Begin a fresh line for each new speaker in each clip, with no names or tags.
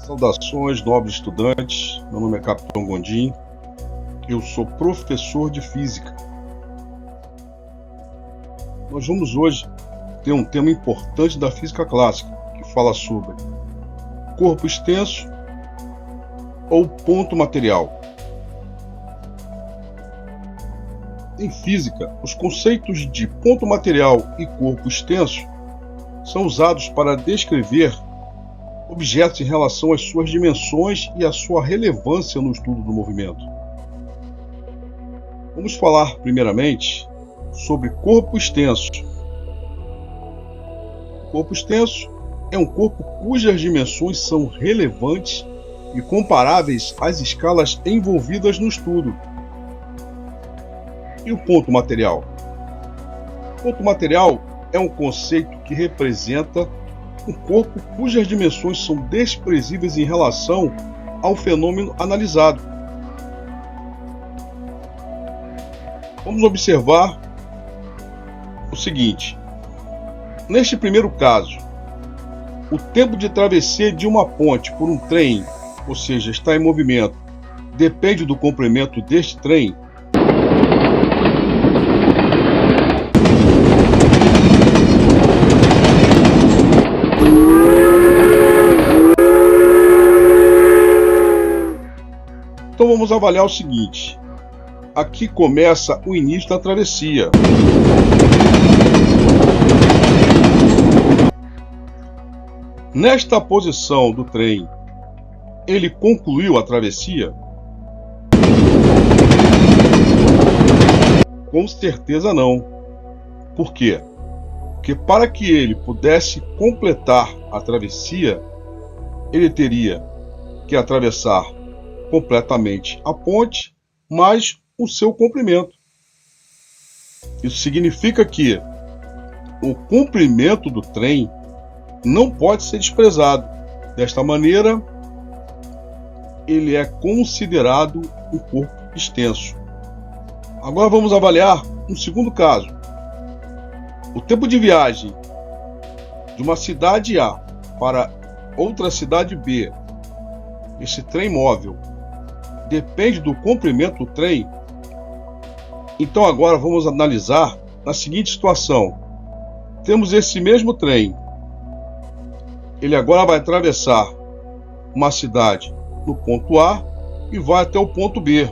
Saudações, nobres estudantes. Meu nome é Capitão Gondim. Eu sou professor de Física. Nós vamos hoje ter um tema importante da Física Clássica, que fala sobre corpo extenso ou ponto material. Em física, os conceitos de ponto material e corpo extenso são usados para descrever objetos em relação às suas dimensões e à sua relevância no estudo do movimento. Vamos falar primeiramente sobre corpo extenso. O corpo extenso é um corpo cujas dimensões são relevantes e comparáveis às escalas envolvidas no estudo. E o ponto material? O ponto material é um conceito que representa um corpo cujas dimensões são desprezíveis em relação ao fenômeno analisado. Vamos observar o seguinte. Neste primeiro caso, o tempo de travessia de uma ponte por um trem, ou seja, está em movimento, depende do comprimento deste trem. Então vamos avaliar o seguinte. Aqui começa o início da travessia. Nesta posição do trem, ele concluiu a travessia? Com certeza não. Por quê? Porque para que ele pudesse completar a travessia, ele teria que atravessar completamente a ponte, mais o seu comprimento. Isso significa que o comprimento do trem não pode ser desprezado. Desta maneira, ele é considerado um corpo extenso. Agora vamos avaliar um segundo caso. O tempo de viagem de uma cidade A para outra cidade B, esse trem móvel, depende do comprimento do trem. Então agora vamos analisar na seguinte situação. Temos esse mesmo trem. Ele agora vai atravessar uma cidade no ponto A e vai até o ponto B.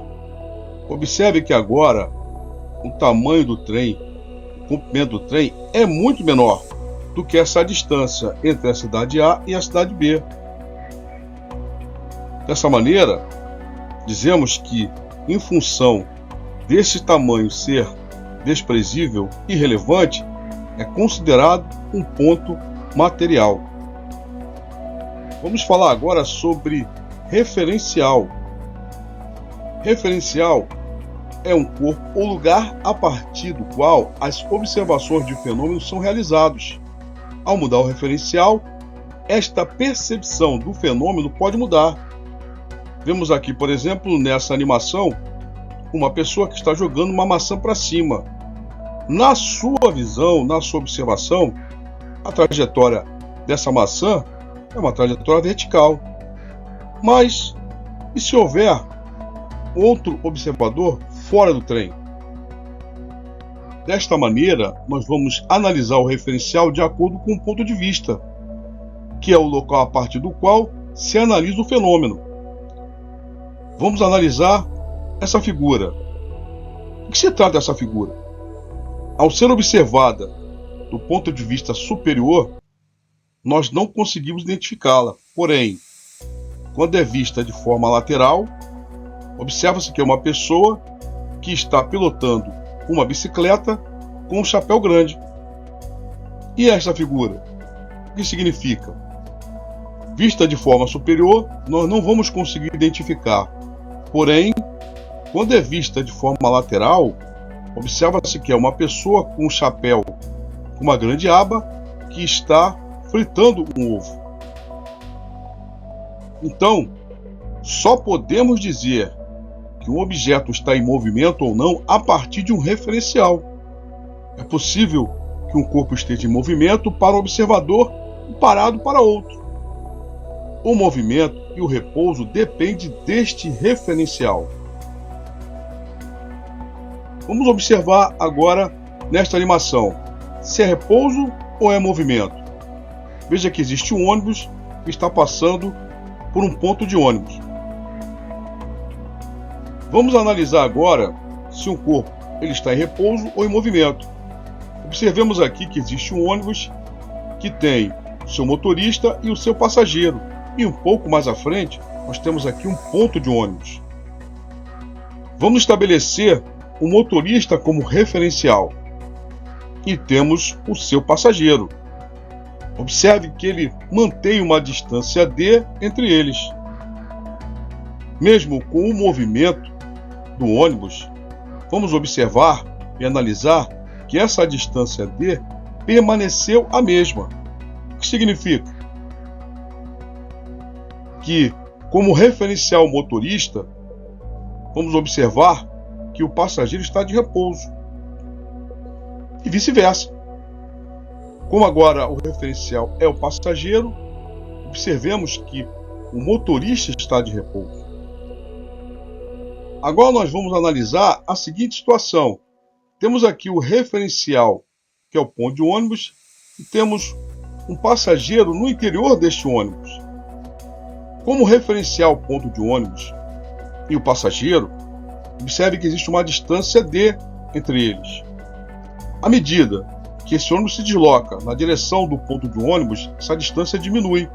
Observe que agora o tamanho do trem, o comprimento do trem é muito menor do que essa distância entre a cidade A e a cidade B. Dessa maneira, dizemos que, em função desse tamanho ser desprezível e irrelevante, é considerado um ponto material. Vamos falar agora sobre referencial. Referencial é um corpo ou lugar a partir do qual as observações de fenômenos são realizados. Ao mudar o referencial, esta percepção do fenômeno pode mudar. Vemos aqui, por exemplo, nessa animação, uma pessoa que está jogando uma maçã para cima. Na sua visão, na sua observação, a trajetória dessa maçã é uma trajetória vertical. Mas, e se houver outro observador fora do trem? Desta maneira, nós vamos analisar o referencial de acordo com o ponto de vista, que é o local a partir do qual se analisa o fenômeno. Vamos analisar essa figura. O que se trata dessa figura? Ao ser observada do ponto de vista superior, nós não conseguimos identificá-la. Porém, quando é vista de forma lateral, observa-se que é uma pessoa que está pilotando uma bicicleta com um chapéu grande. E esta figura? O que significa? Vista de forma superior, nós não vamos conseguir identificar. Porém, quando é vista de forma lateral, observa-se que é uma pessoa com um chapéu com uma grande aba que está fritando um ovo. Então, só podemos dizer que um objeto está em movimento ou não a partir de um referencial. É possível que um corpo esteja em movimento para o observador e parado para outro. O movimento e o repouso depende deste referencial. Vamos observar agora nesta animação se é repouso ou é movimento. Veja que existe um ônibus que está passando por um ponto de ônibus. Vamos analisar agora se um corpo ele está em repouso ou em movimento. Observemos aqui que existe um ônibus que tem o seu motorista e o seu passageiro. E um pouco mais à frente, nós temos aqui um ponto de ônibus. Vamos estabelecer o motorista como referencial. E temos o seu passageiro. Observe que ele mantém uma distância d entre eles. Mesmo com o movimento do ônibus, vamos observar e analisar que essa distância d permaneceu a mesma. O que significa? Que, como referencial motorista, vamos observar que o passageiro está de repouso. E vice-versa. Como agora o referencial é o passageiro, observemos que o motorista está de repouso. Agora nós vamos analisar a seguinte situação. Temos aqui o referencial, que é o ponto de ônibus, e temos um passageiro no interior deste ônibus. Como referencial o ponto de ônibus e o passageiro, observe que existe uma distância d entre eles. À medida que esse ônibus se desloca na direção do ponto de ônibus, essa distância diminui.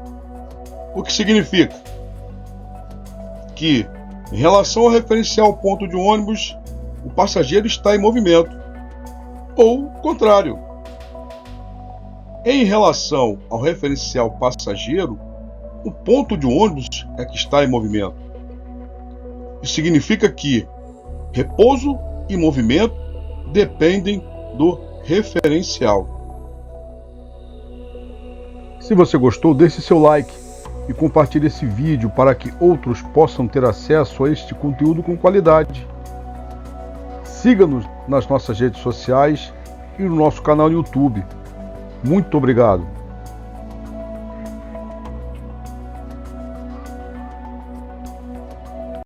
O que significa que, em relação ao referencial ponto de ônibus, o passageiro está em movimento, ou o contrário. Em relação ao referencial passageiro, o ponto de ônibus é que está em movimento. Isso significa que repouso e movimento dependem do referencial. Se você gostou, deixe seu like e compartilhe esse vídeo para que outros possam ter acesso a este conteúdo com qualidade. Siga-nos nas nossas redes sociais e no nosso canal no YouTube. Muito obrigado!